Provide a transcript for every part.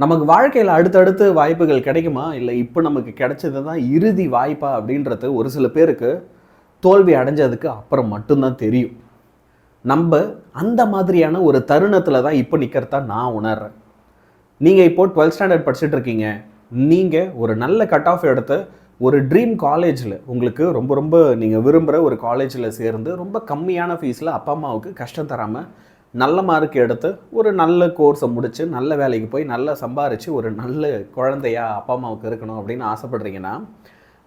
நமக்கு வாழ்க்கையில் அடுத்தடுத்து வாய்ப்புகள் கிடைக்குமா, இல்லை இப்போ நமக்கு கிடைச்சது தான் இறுதி வாய்ப்பா அப்படின்றது ஒரு சில பேருக்கு தோல்வி அடைஞ்சதுக்கு அப்புறம் மட்டும்தான் தெரியும். நம்ம அந்த மாதிரியான ஒரு தருணத்தில் தான் இப்போ நிற்கிறதா நான் உணர்றேன். நீங்கள் இப்போ 12th ஸ்டாண்டர்ட் படிச்சுட்டு இருக்கீங்க. நீங்கள் ஒரு நல்ல கட் ஆஃப் எடுத்து ஒரு ட்ரீம் காலேஜில் உங்களுக்கு ரொம்ப ரொம்ப நீங்கள் விரும்புகிற ஒரு காலேஜில் சேர்ந்து ரொம்ப கம்மியான ஃபீஸில் அப்பா அம்மாவுக்கு கஷ்டம் தராமல் நல்ல மார்க் எடுத்து ஒரு நல்ல கோர்ஸை முடித்து நல்ல வேலைக்கு போய் நல்லா சம்பாரித்து ஒரு நல்ல குழந்தையா அப்பா அம்மாவுக்கு இருக்கணும் அப்படின்னு ஆசைப்படுறீங்கன்னா,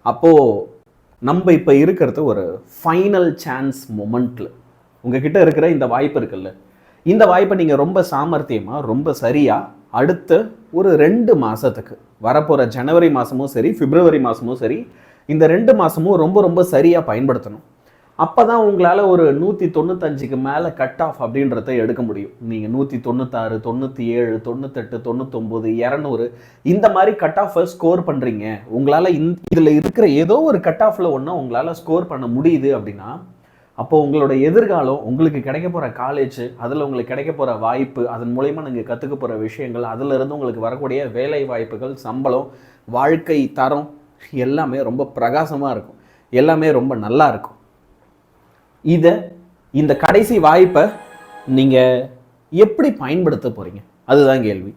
அப்போது நம்ம இப்போ இருக்கிறது ஒரு ஃபைனல் சான்ஸ் மொமெண்ட்டில் உங்ககிட்ட இருக்கிற இந்த வாய்ப்பு இருக்குல்ல, இந்த வாய்ப்பை நீங்கள் ரொம்ப சாமர்த்தியமாக ரொம்ப சரியாக அடுத்த ஒரு 2 மாதத்துக்கு வரப்போகிற ஜனவரி மாதமும் சரி பிப்ரவரி மாதமும் சரி இந்த 2 மாதமும் ரொம்ப ரொம்ப சரியாக பயன்படுத்தணும். அப்போ தான் உங்களால் ஒரு 195க்கு மேலே கட் ஆஃப் அப்படின்றத எடுக்க முடியும். நீங்கள் 196, 97, 98, 99, 200 இந்த மாதிரி கட் ஆஃபை ஸ்கோர் பண்ணுறீங்க. உங்களால் இதில் இருக்கிற ஏதோ ஒரு கட் ஆஃபில் ஒன்று உங்களால் ஸ்கோர் பண்ண முடியுது அப்படின்னா, அப்போது உங்களோட எதிர்காலம், உங்களுக்கு கிடைக்க போகிற காலேஜ், அதில் உங்களுக்கு கிடைக்க போகிற வாய்ப்பு, அதன் மூலயமா நீங்கள் கற்றுக்க போகிற விஷயங்கள், அதிலிருந்து உங்களுக்கு வரக்கூடிய வேலை வாய்ப்புகள், சம்பளம், வாழ்க்கை தரம் எல்லாமே ரொம்ப பிரகாசமாக இருக்கும். எல்லாமே ரொம்ப நல்லா இருக்கும். இந்த கடைசி வாய்ப்பை நீங்கள் எப்படி பயன்படுத்த போகிறீங்க, அதுதான் கேள்வி.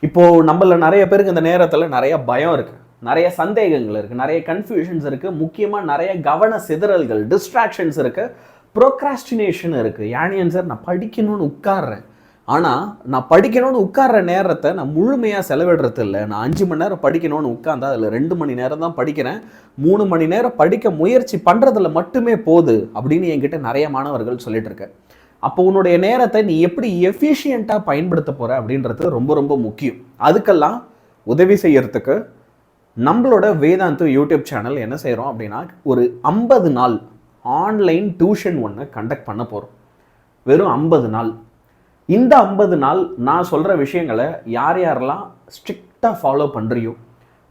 இப்போது நம்மள நிறைய பேருக்கு இந்த நேரத்தில் நிறைய பயம் இருக்குது, நிறைய சந்தேகங்கள் இருக்குது, நிறைய கன்ஃபியூஷன்ஸ் இருக்குது, முக்கியமாக நிறைய கவன சிதறல்கள், டிஸ்ட்ராக்ஷன்ஸ் இருக்குது, ப்ரோக்ராஸ்டினேஷன் இருக்குது. யானியன் சார், நான் படிக்கணும்னு உட்கார்றேன், ஆனால் நான் படிக்கணும்னு உட்கார்ற நேரத்தை நான் முழுமையாக செலவிடுறது இல்லை. நான் 5 மணி நேரம் படிக்கணும்னு உட்கார்ந்தா அதில் 2 மணி நேரம் தான் படிக்கிறேன், 3 மணி நேரம் படிக்க முயற்சி பண்ணுறதுல மட்டுமே போகுது அப்படின்னு என்கிட்ட நிறைய மாணவர்கள் சொல்லிட்டு இருக்க. அப்போ உன்னுடைய நேரத்தை நீ எப்படி எஃபிஷியண்ட்டாக பயன்படுத்த போகிற அப்படின்றது ரொம்ப ரொம்ப முக்கியம். அதுக்கெல்லாம் உதவி செய்யறதுக்கு நம்மளோட வேதாந்து யூடியூப் சேனல் என்ன செய்கிறோம் அப்படின்னா, ஒரு 50 நாள் ஆன்லைன் டியூஷன் ஒன்று கண்டக்ட் பண்ண போகிறோம். வெறும் 50 நாள். இந்த 50 நாள் நான் சொல்கிற விஷயங்களை யார் யாரெல்லாம் ஸ்ட்ரிக்டாக ஃபாலோ பண்ணுறியோ,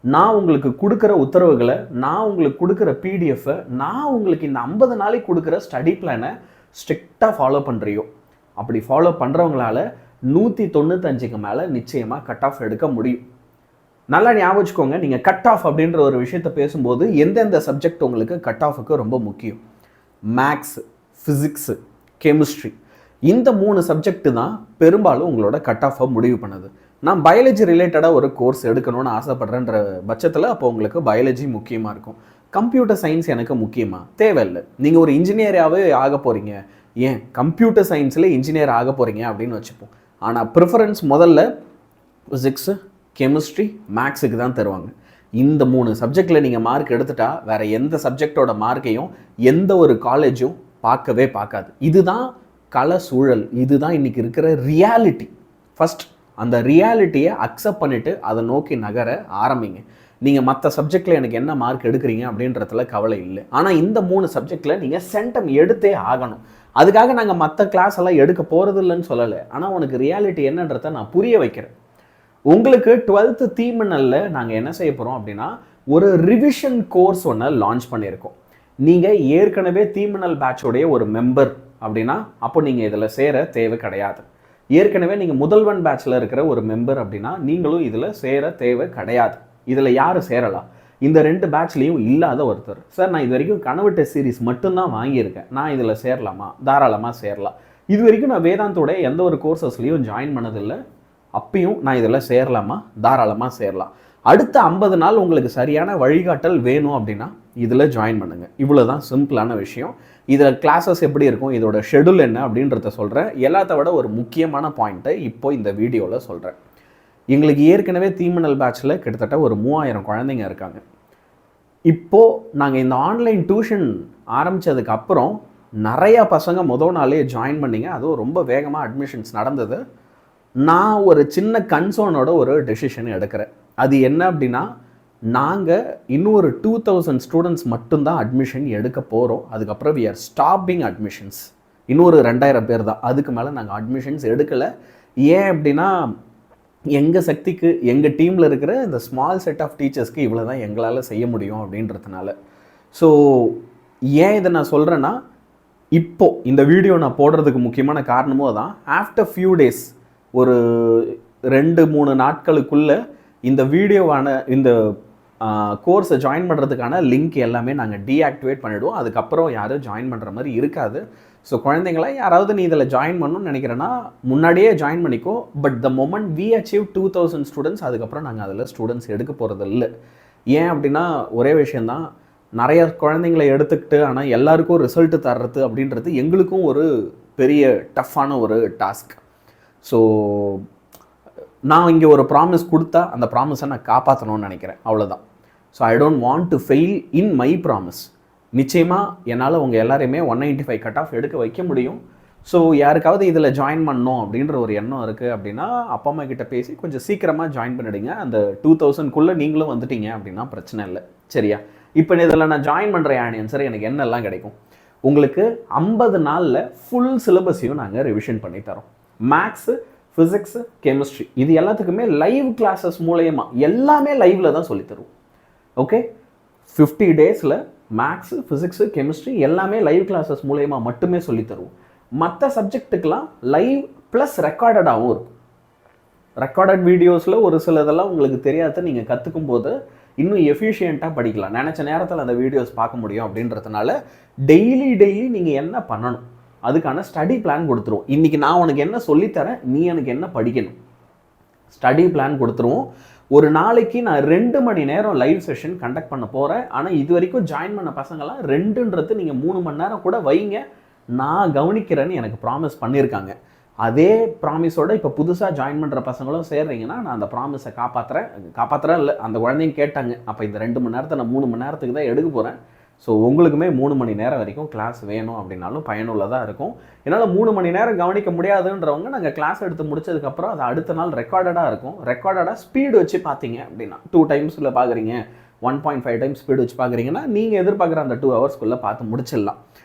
நான் உங்களுக்கு கொடுக்குற உத்தரவுகளை, நான் உங்களுக்கு கொடுக்குற பிடிஎஃப்பை, நான் உங்களுக்கு இந்த 50 நாளைக்கு கொடுக்குற ஸ்டடி பிளானை ஸ்ட்ரிக்டாக ஃபாலோ பண்ணுறியோ, அப்படி ஃபாலோ பண்ணுறவங்களால 195க்கு மேலே நிச்சயமாக கட் ஆஃப் எடுக்க முடியும். நல்லா ஞாபகம் வச்சுக்கோங்க, நீங்கள் கட் ஆஃப் அப்படின்ற ஒரு விஷயத்தை பேசும்போது எந்தெந்த சப்ஜெக்ட் உங்களுக்கு கட் ஆஃபுக்கு ரொம்ப முக்கியம். மேக்ஸு, ஃபிசிக்ஸு, கெமிஸ்ட்ரி, இந்த 3 சப்ஜெக்ட் தான் பெரும்பாலும் உங்களோட கட் ஆஃபை முடிவு பண்ணுது. நான் பயாலஜி ரிலேட்டடாக ஒரு கோர்ஸ் எடுக்கணும்னு ஆசைப்படுறேன்ற பட்சத்தில் அப்போ உங்களுக்கு பயாலஜி முக்கியமாக இருக்கும். கம்ப்யூட்டர் சயின்ஸ் எனக்கு முக்கியமாக தேவையில்லை. நீங்கள் ஒரு இன்ஜினியராகவே ஆக போகிறீங்க, ஏன் கம்ப்யூட்டர் சயின்ஸில் இன்ஜினியர் ஆக போகிறீங்க அப்படின்னு வச்சுப்போம். ஆனால் ப்ரிஃபரன்ஸ் முதல்ல ஃபிசிக்ஸு, கெமிஸ்ட்ரி, மேக்ஸுக்கு தான் தருவாங்க. இந்த 3 சப்ஜெக்டில் நீங்கள் மார்க் எடுத்துட்டா வேறு எந்த சப்ஜெக்டோட மார்க்கையும் எந்த ஒரு காலேஜும் பார்க்கவே பார்க்காது. இதுதான் கள சூழல், இதுதான் இன்றைக்கி இருக்கிற ரியாலிட்டி. ஃபஸ்ட் அந்த ரியாலிட்டியை அக்செப்ட் பண்ணிவிட்டு அதை நோக்கி நகர ஆரம்பிங்க. நீங்கள் மற்ற சப்ஜெக்டில் எனக்கு என்ன மார்க் எடுக்கிறீங்க அப்படின்றதுல கவலை இல்லை. ஆனால் இந்த 3 சப்ஜெக்டில் நீங்கள் சென்டம் எடுத்தே ஆகணும். அதுக்காக நாங்கள் மற்ற கிளாஸ் எல்லாம் எடுக்க போகிறது இல்லைன்னு சொல்லலை. ஆனால் உனக்கு ரியாலிட்டி என்னன்றதை நான் புரிய வைக்கிறேன். உங்களுக்கு 12th தீமினல்ல நாங்கள் என்ன செய்ய போகிறோம் அப்படின்னா, ஒரு ரிவிஷன் கோர்ஸ் ஒன்று லான்ச் பண்ணியிருக்கோம். நீங்கள் ஏற்கனவே தீமினல் பேட்சோடைய ஒரு மெம்பர் அப்படின்னா அப்போ நீங்கள் இதில் சேர தேவை கிடையாது. ஏற்கனவே நீங்கள் முதல்வன் பேட்சில் இருக்கிற ஒரு மெம்பர் அப்படின்னா நீங்களும் இதில் சேர தேவை கிடையாது. இதில் யார் சேரலாம்? இந்த 2 பேட்ச்லேயும் இல்லாத ஒருத்தர். சார், நான் இது வரைக்கும் கனவு டெஸ்ட் சீரிஸ் மட்டும்தான் வாங்கியிருக்கேன், நான் இதில் சேரலாமா? தாராளமாக சேரலாம். இது வரைக்கும் நான் வேதாந்தோட எந்த ஒரு கோர்சஸ்லையும் ஜாயின் பண்ணதில்லை, அப்பயும் நான் இதில் சேரலாமா? தாராளமாக சேரலாம். அடுத்த 50 நாள் உங்களுக்கு சரியான வழிகாட்டல் வேணும் அப்படின்னா இதில் ஜாயின் பண்ணுங்கள். இவ்வளோ தான் சிம்பிளான விஷயம். இதில் கிளாஸஸ் எப்படி இருக்கும், இதோட ஷெடியூல் என்ன அப்படின்றத சொல்கிறேன். எல்லாத்த விட ஒரு முக்கியமான பாயிண்ட்டை இப்போ இந்த வீடியோவில் சொல்கிறேன். எங்களுக்கு ஏற்கனவே தீமினல் பேட்சில் கிட்டத்தட்ட ஒரு 3000 குழந்தைங்க இருக்காங்க. இப்போது நாங்கள் இந்த ஆன்லைன் டியூஷன் ஆரம்பித்ததுக்கப்புறம் நிறையா பசங்க முதல் நாளே ஜாயின் பண்ணிங்க. அதுவும் ரொம்ப வேகமாக அட்மிஷன்ஸ் நடந்தது. நான் ஒரு சின்ன கன்சர்னோட ஒரு டெசிஷன் எடுக்கிறேன். அது என்ன அப்படின்னா, நாங்கள் இன்னும் ஒரு 2000 ஸ்டூடெண்ட்ஸ் மட்டும்தான் அட்மிஷன் எடுக்க போகிறோம். அதுக்கப்புறம் வி ஆர் ஸ்டாப்பிங் அட்மிஷன்ஸ். இன்னொரு 2000 பேர் தான், அதுக்கு மேலே நாங்கள் அட்மிஷன்ஸ் எடுக்கலை. ஏன் அப்படின்னா, எங்கள் சக்திக்கு எங்கள் டீமில் இருக்கிற இந்த ஸ்மால் செட் ஆஃப் டீச்சர்ஸ்க்கு இவ்வளோ தான் எங்களால் செய்ய முடியும் அப்படின்றதுனால. ஸோ ஏன் இதை நான் சொல்கிறேன்னா, இப்போது இந்த வீடியோ நான் போடுறதுக்கு முக்கியமான காரணமும் தான். ஆஃப்டர் ஃபியூ டேஸ் ஒரு 2-3 நாட்களுக்குள்ள இந்த வீடியோவான இந்த கோர்ஸை ஜாயின் பண்ணுறதுக்கான லிங்க் எல்லாமே நாங்கள் டீஆக்டிவேட் பண்ணிவிடுவோம். அதுக்கப்புறம் யாரும் ஜாயின் பண்ணுற மாதிரி இருக்காது. ஸோ குழந்தைங்களா யாராவது நீ இதில் ஜாயின் பண்ணணும்னு நினைக்கிறேன்னா முன்னாடியே ஜாயின் பண்ணிக்கோ. But the moment we achieve 2000 students, அதுக்கப்புறம் நாங்கள் அதில் ஸ்டூடெண்ட்ஸ் எடுக்க போகிறது இல்லை. ஏன் அப்படின்னா ஒரே விஷயந்தான், நிறைய குழந்தைங்களை எடுத்துக்கிட்டு ஆனால் எல்லாருக்கும் ரிசல்ட்டு தர்றது அப்படின்றது எங்களுக்கும் ஒரு பெரிய டஃப்பான ஒரு டாஸ்க். ஸோ நான் இங்கே ஒரு ப்ராமிஸ் கொடுத்தா அந்த ப்ராமிஸை நான் காப்பாற்றணும்னு நினைக்கிறேன், அவ்வளோதான். So I don't want to fail in my promise. நிச்சயமாக என்னால் உங்கள் எல்லாரையுமே 195 கட் ஆஃப் எடுக்க வைக்க முடியும். ஸோ யாருக்காவது இதில் ஜாயின் பண்ணணும் அப்படின்ற ஒரு எண்ணம் இருக்குது அப்படின்னா அப்பா அம்மா கிட்ட பேசி கொஞ்சம் சீக்கிரமாக ஜாயின் பண்ணிடுங்க. அந்த 2000க்குள்ளே நீங்களும் வந்துட்டீங்க அப்படின்னா பிரச்சனை இல்லை, சரியா? இப்போ இதில் நான் ஜாயின் பண்ணுறேன் ஆனியன்சர், எனக்கு என்னெல்லாம் கிடைக்கும்? உங்களுக்கு 50 நாளில் ஃபுல் சிலபஸையும் நாங்கள் ரிவிஷன் பண்ணி தரோம். மேக்ஸு, ஃபிசிக்ஸு, கெமிஸ்ட்ரி இது எல்லாத்துக்குமே லைவ் கிளாஸஸ் மூலயமா எல்லாமே லைவில் தான் சொல்லித்தருவோம். ஓகே, 50 டேஸில் மேக்ஸு, ஃபிசிக்ஸு, கெமிஸ்ட்ரி எல்லாமே லைவ் கிளாஸஸ் மூலயமா மட்டுமே சொல்லித்தருவோம். மற்ற சப்ஜெக்ட்டுக்கெலாம் லைவ் ப்ளஸ் ரெக்கார்டடாகவும் இருக்கும். ரெக்கார்டட் வீடியோஸில் ஒரு சில இதெல்லாம் உங்களுக்கு தெரியாத நீங்கள் கற்றுக்கும் போது இன்னும் எஃபிஷியண்ட்டாக படிக்கலாம், நினச்ச நேரத்தில் அந்த வீடியோஸ் பார்க்க முடியும். அப்படின்றதுனால டெய்லி நீங்கள் என்ன பண்ணணும் அதுக்கான ஸ்டடி பிளான் கொடுத்துருவோம். இன்றைக்கி நான் உனக்கு என்ன சொல்லித்தரேன், நீ எனக்கு என்ன படிக்கணும், ஸ்டடி பிளான் கொடுத்துருவோம். ஒரு நாளைக்கு நான் 2 மணி நேரம் லைவ் செஷன் கண்டக்ட் பண்ண போகிறேன். ஆனால் இது வரைக்கும் ஜாயின் பண்ண பசங்களாம் 2ன்றது நீங்கள் 3 மணி நேரம் கூட வைங்க, நான் கவனிக்கிறேன்னு எனக்கு ப்ராமிஸ் பண்ணியிருக்காங்க. அதே ப்ராமிஸோட இப்போ புதுசாக ஜாயின் பண்ணுற பசங்களும் சேர்றீங்கன்னா நான் அந்த ப்ராமிஸை காப்பாற்றுறேன் இல்லை, அந்த குழந்தைங்க கேட்டாங்க. அப்போ இந்த 2 மணி நேரத்தை நான் 3 மணி நேரத்துக்கு தான் எடுக்க போகிறேன். ஸோ உங்களுக்குமே 3 மணி நேரம் வரைக்கும் கிளாஸ் வேணும் அப்படின்னாலும் பயனுள்ளதாக இருக்கும். என்னால் 3 மணி நேரம் கவனிக்க முடியாதுன்றவங்க நாங்கள் கிளாஸ் எடுத்து முடிச்சதுக்கப்புறம் அது அடுத்த நாள் ரெக்கார்டடாக இருக்கும். ரெக்கார்டடாக ஸ்பீடு வச்சு பார்த்தீங்க அப்படின்னா 2 டைம்ஸில் பார்க்குறீங்க, 1.5 டைம்ஸ் ஸ்பீடு வச்சு பார்க்குறீங்கன்னா நீங்கள் எதிர்பார்க்குற அந்த 2 ஹவர்ஸ்க்குள்ளே பார்த்து முடிச்சிடலாம்.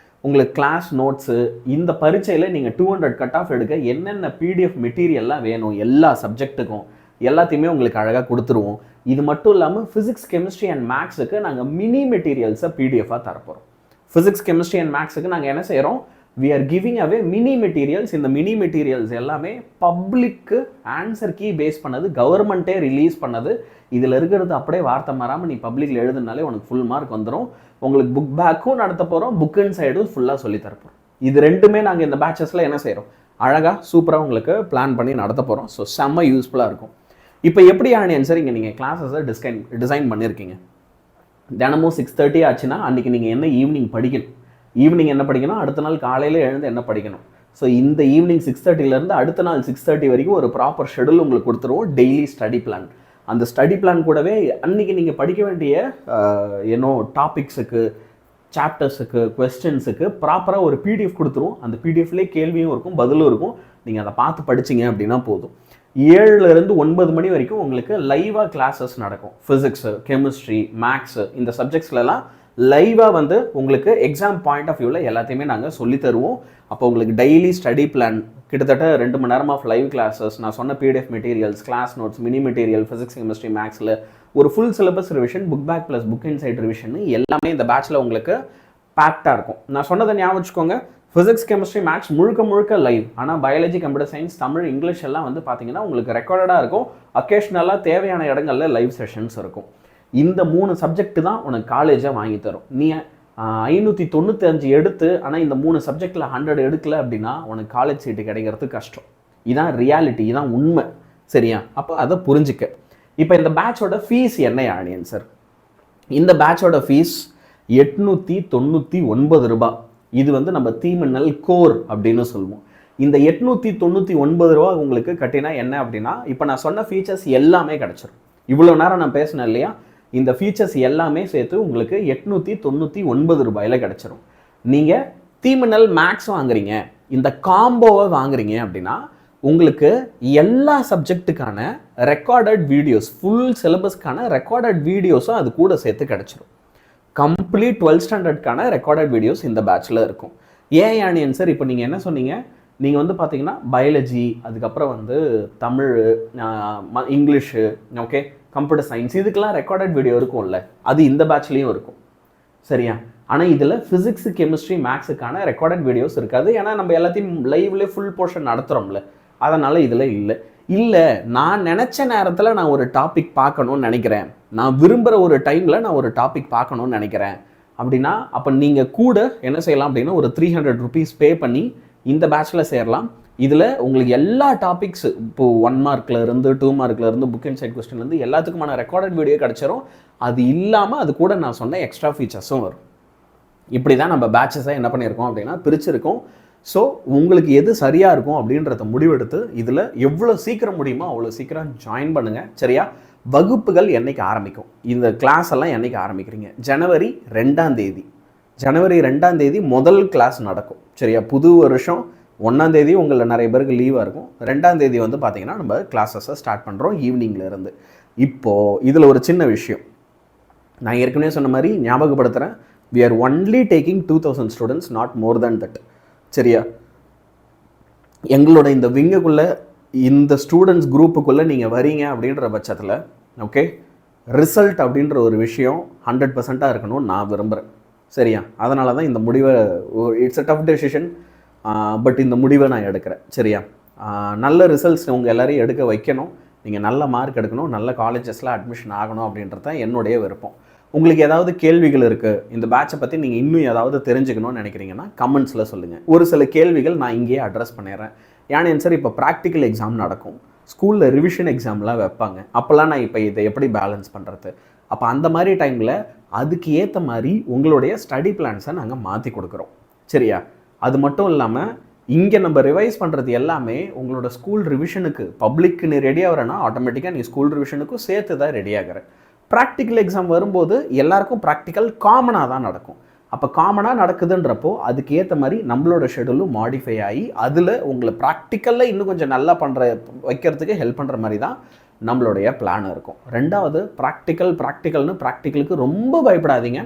உங்களுக்கு கிளாஸ் நோட்ஸு, இந்த பரீட்சையில் நீங்கள் 200 கட் ஆஃப் எடுக்க என்னென்ன பிடிஎஃப் மெட்டீரியல்லாம் வேணும் எல்லா சப்ஜெக்ட்டுக்கும் எல்லாத்தையுமே உங்களுக்கு அழகாக கொடுத்துருவோம். இது மட்டும் இல்லாமல் ஃபிசிக்ஸ், கெமிஸ்ட்ரி அண்ட் மேக்ஸுக்கு நாங்கள் மினி மெட்டீரியல்ஸை பிடிஎஃபாக தரப்போகிறோம். ஃபிசிக்ஸ், கெமிஸ்ட்ரி அண்ட் மேக்ஸுக்கு நாங்கள் என்ன செய்கிறோம், we are giving away mini materials. இந்த மினி மெட்டீரியல்ஸ் எல்லாமே பப்ளிக்கு ஆன்சர் கீ பேஸ் பண்ணது, கவர்மெண்ட்டே ரிலீஸ் பண்ணது. இதில் இருக்கிறது அப்படியே வார்த்தை மாறாமல் நீ பப்ளிக்கில் எழுதுனாலே உனக்கு ஃபுல் மார்க் வந்துடும். உங்களுக்கு புக் பேக்கும் நடத்த போகிறோம், புக் அண்ட் சைடும் ஃபுல்லாக சொல்லி தரப்போகிறோம். இது ரெண்டுமே நாங்கள் இந்த பேட்சஸில் என்ன செய்கிறோம், அழகாக சூப்பராக உங்களுக்கு பிளான் பண்ணி நடத்த போகிறோம். ஸோ செம்ம யூஸ்ஃபுல்லாக இருக்கும். இப்போ எப்படி ஆனியன்சர் இங்கே நீங்கள் கிளாஸஸை டிசைன் பண்ணியிருக்கீங்க, தினமும் 6:30 ஆச்சுன்னா அன்றைக்கி நீங்கள் என்ன ஈவினிங் படிக்கணும், ஈவினிங் என்ன படிக்கணும், அடுத்த நாள் காலையில் எழுந்து என்ன படிக்கணும். ஸோ இந்த ஈவினிங் 6:30லேருந்து அடுத்த நாள் 6:30 வரைக்கும் ஒரு ப்ராப்பர் ஷெடியூல் உங்களுக்கு கொடுத்துருவோம், டெய்லி ஸ்டடி பிளான். அந்த ஸ்டடி பிளான் கூடவே அன்றைக்கி நீங்கள் படிக்க வேண்டிய டாபிக்ஸுக்கு, சாப்டர்ஸுக்கு, கொஸ்டின்ஸுக்கு ப்ராப்பராக ஒரு பிடிஎஃப் கொடுத்துருவோம். அந்த பிடிஎஃப்லேயே கேள்வியும் இருக்கும், பதிலும் இருக்கும். நீங்கள் அதை பார்த்து படிச்சிங்க அப்படின்னா போதும். 7லேருந்து 9 மணி வரைக்கும் உங்களுக்கு லைவாக கிளாஸஸ் நடக்கும். ஃபிசிக்ஸு, கெமிஸ்ட்ரி, மேக்ஸு இந்த சப்ஜெக்ட்ஸ்லாம் லைவாக வந்து உங்களுக்கு எக்ஸாம் பாயிண்ட் ஆஃப் வியூவில் எல்லாத்தையுமே நாங்கள் சொல்லி தருவோம். அப்போ உங்களுக்கு டெய்லி ஸ்டடி பிளான், கிட்டத்தட்ட 2 மணி நேரம் ஆஃப் லைவ் கிளாஸஸ், நான் சொன்ன PDF materials, class notes, mini material, physics, chemistry, மேக்ஸில் ஒரு full syllabus revision, book back plus book inside revision எல்லாமே இந்த பேட்சில் உங்களுக்கு பேக்டாக இருக்கும். நான் சொன்னதை ஞாபகம் வச்சுக்கோங்க, ஃபிசிக்ஸ், கெமிஸ்ட்ரி, மேக்ஸ் முழுக்க லைவ். ஆனால் biology, computer science, Tamil, English எல்லாம் வந்து பார்த்தீங்கன்னா உங்களுக்கு ரெக்கார்டடாக இருக்கும். அக்கேஷ்னலாக தேவையான இடங்களில் லைவ் செஷன்ஸ் இருக்கும். இந்த 3 சப்ஜெக்ட் தான் உனக்கு காலேஜாக வாங்கி தரும். நீ 595 எடுத்து ஆனால் இந்த 3 சப்ஜெக்டில் 100 எடுக்கல அப்படின்னா உனக்கு காலேஜ் சீட்டு கிடைக்கிறது கஷ்டம். இதான் ரியாலிட்டி, இதான் உண்மை, சரியா? அப்போ அதை புரிஞ்சுக்க. இப்போ இந்த பேட்சோட ஃபீஸ் என்ன ஆனியன்சர்? இந்த பேட்சோட ஃபீஸ் 899 ரூபாய். இது வந்து நம்ம தீமின்னல் கோர் அப்படின்னு சொல்லுவோம். இந்த 899 ரூபா உங்களுக்கு கட்டினா என்ன அப்படின்னா, இப்போ நான் சொன்ன ஃபீச்சர்ஸ் எல்லாமே கிடச்சிரும். இவ்வளோ நேரம் நான் பேசினேன் இல்லையா, இந்த ஃபீச்சர்ஸ் எல்லாமே சேர்த்து உங்களுக்கு 899 ரூபாயில் கிடச்சிரும். நீங்கள் தீமின்னல் மேக்ஸ் வாங்குறீங்க, இந்த காம்போவை வாங்குறீங்க அப்படின்னா உங்களுக்கு எல்லா சப்ஜெக்ட்டுக்கான ரெக்கார்டட் வீடியோஸ், ஃபுல் சிலபஸ்க்கான ரெக்கார்டட் வீடியோஸும் அது கூட சேர்த்து கிடச்சிரும். கம்ப்ளீட் 12th ஸ்டாண்டர்டுக்கான ரெக்கார்டட் வீடியோஸ் இந்த பேட்சில் இருக்கும். ஏன் ஆனியன்சர் இப்போ நீங்கள் என்ன சொன்னீங்க, நீங்கள் வந்து பார்த்தீங்கன்னா பயாலஜி, அதுக்கப்புறம் வந்து Tamil, English, okay, computer science இதுக்கெல்லாம் ரெக்கார்டட் வீடியோ இருக்கும்ல, அது இந்த பேட்ச்லேயும் இருக்கும், சரியா? ஆனால் இதில் ஃபிசிக்ஸு, கெமிஸ்ட்ரி, மேக்ஸுக்கான ரெக்கார்டட் வீடியோஸ் இருக்காது. ஏன்னா நம்ம எல்லாத்தையும் லைவ்லேயே ஃபுல் போர்ஷன் நடத்துகிறோம்ல, அதனால் இதில் இல்லை. இல்லை நான் நினச்ச நேரத்தில் நான் ஒரு டாபிக் பார்க்கணுன்னு நினைக்கிறேன், நான் விரும்புகிற ஒரு டைமில் நான் ஒரு டாபிக் பார்க்கணுன்னு நினைக்கிறேன் அப்படின்னா, அப்போ நீங்கள் கூட என்ன செய்யலாம் அப்படின்னா ஒரு 300 rupees பே பண்ணி இந்த பேட்சில் சேரலாம். இதில் உங்களுக்கு எல்லா டாபிக்ஸ், இப்போது 1 மார்க்கில் இருந்து 2 மார்க்கில் இருந்து புக் அண்ட் சைட் கொஸ்டின்லேருந்து எல்லாத்துக்குமான ரெக்கார்டட் வீடியோ கிடச்சிரும். அது இல்லாமல் அது கூட நான் சொன்ன எக்ஸ்ட்ரா ஃபீச்சர்ஸும் வரும். இப்படி தான் நம்ம பேட்சஸை என்ன பண்ணியிருக்கோம் அப்படின்னா பிரிச்சிருக்கோம். ஸோ உங்களுக்கு எது சரியாக இருக்கும் அப்படின்றத முடிவெடுத்து இதில் எவ்வளோ சீக்கிரம் முடியுமோ அவ்வளோ சீக்கிரம் ஜாயின் பண்ணுங்கள். சரியா? வகுப்புகள் என்றைக்கு ஆரம்பிக்கும், இந்த கிளாஸ் எல்லாம் என்றைக்கு ஆரம்பிக்கிறீங்க? ஜனவரி 2ஆம் தேதி. ஜனவரி 2ஆம் தேதி முதல் கிளாஸ் நடக்கும். சரியா? புது வருஷம் 1ஆம் தேதி உங்களில் நிறைய பேருக்கு லீவாக இருக்கும். 2ஆம் தேதி வந்து பார்த்திங்கன்னா நம்ம கிளாஸஸை ஸ்டார்ட் பண்ணுறோம் ஈவினிங்லேருந்து. இப்போது இதில் ஒரு சின்ன விஷயம் நான் ஏற்கனவே சொன்ன மாதிரி ஞாபகப்படுத்துகிறேன். we are only taking 2000 students, not more than that. சரியா? எங்களோட இந்த விங்குக்குள்ளே இந்த ஸ்டூடெண்ட்ஸ் குரூப்புக்குள்ளே நீங்கள் வரீங்க அப்படின்ற பட்சத்தில் ஓகே, ரிசல்ட் அப்படின்ற ஒரு விஷயம் 100%ஆக இருக்கணும்னு நான் விரும்புகிறேன். சரியா? அதனால தான் இந்த முடிவை, it's a tough decision, but இந்த முடிவை நான் எடுக்கிறேன். சரியா? நல்ல ரிசல்ட்ஸ் உங்கள் எல்லோரையும் எடுக்க வைக்கணும், நீங்கள் நல்ல மார்க் எடுக்கணும், நல்ல காலேஜஸில் அட்மிஷன் ஆகணும் அப்படின்றது தான் என்னுடைய விருப்பம். உங்களுக்கு ஏதாவது கேள்விகள் இருக்குது, இந்த பேட்சை பற்றி நீங்கள் இன்னும் ஏதாவது தெரிஞ்சுக்கணும்னு நினைக்கிறீங்கன்னா கமெண்ட்ஸில் சொல்லுங்கள். ஒரு சில கேள்விகள் நான் இங்கேயே அட்ரஸ் பண்ணிடுறேன். ஏன்னு சார் இப்போ ப்ராக்டிக்கல் எக்ஸாம் நடக்கும், ஸ்கூலில் ரிவிஷன் எக்ஸாம்லாம் வைப்பாங்க, அப்போல்லாம் நான் இப்போ இதை எப்படி பேலன்ஸ் பண்ணுறது? அப்போ அந்த மாதிரி டைமில் அதுக்கு ஏற்ற மாதிரி உங்களுடைய ஸ்டடி பிளான்ஸை நாங்கள் மாற்றி கொடுக்குறோம். சரியா? அது மட்டும் இல்லாமல் இங்கே நம்ம ரிவைஸ் பண்ணுறது எல்லாமே உங்களோட ஸ்கூல் ரிவிஷனுக்கு, பப்ளிக்கு நீ ரெடி ஆகிறேன்னா ஆட்டோமேட்டிக்காக நீ ஸ்கூல் ரிவிஷனுக்கும் சேர்த்து தான் ரெடி ஆகிற. ப்ராக்டிக்கல் எக்ஸாம் வரும்போது எல்லாருக்கும் ப்ராக்டிக்கல் காமனாக தான் நடக்கும். அப்போ காமனாக நடக்குதுன்றப்போ அதுக்கு ஏற்ற மாதிரி நம்மளோட ஷெடியூலும் மாடிஃபை ஆகி அதில் உங்களை ப்ராக்டிக்கலில் இன்னும் கொஞ்சம் நல்லா வைக்கிறதுக்கு ஹெல்ப் பண்ணுற மாதிரி தான் நம்மளுடைய பிளான் இருக்கும். ரெண்டாவது ப்ராக்டிக்கல்னு ப்ராக்டிக்கலுக்கு ரொம்ப பயப்படாதீங்க.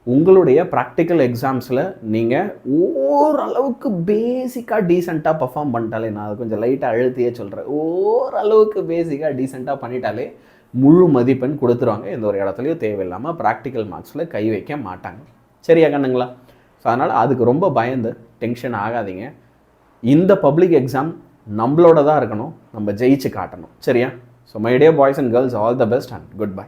உங்களுடைய ப்ராக்டிக்கல் எக்ஸாம்ஸில் நீங்கள் ஓரளவுக்கு பேசிக்காக டீசெண்டாக பர்ஃபார்ம் பண்ணிட்டாலே, நான் அது கொஞ்சம் லைட்டாக அழுத்தியே சொல்கிறேன், ஓரளவுக்கு பேசிக்காக டீசெண்டாக பண்ணிட்டாலே முழு மதிப்பெண் கொடுத்துருவாங்க. எந்த ஒரு இடத்துலையும் தேவையில்லாமல் ப்ராக்டிக்கல் மார்க்ஸில் கை வைக்க மாட்டாங்க. சரியா கண்ணுங்களா? ஸோ அதனால் அதுக்கு ரொம்ப பயந்து டென்ஷன் ஆகாதீங்க. இந்த பப்ளிக் எக்ஸாம் நம்மளோட தான் இருக்கணும், நம்ம ஜெயிச்சு காட்டணும். சரியா? So my dear boys and girls, all the best and good bye.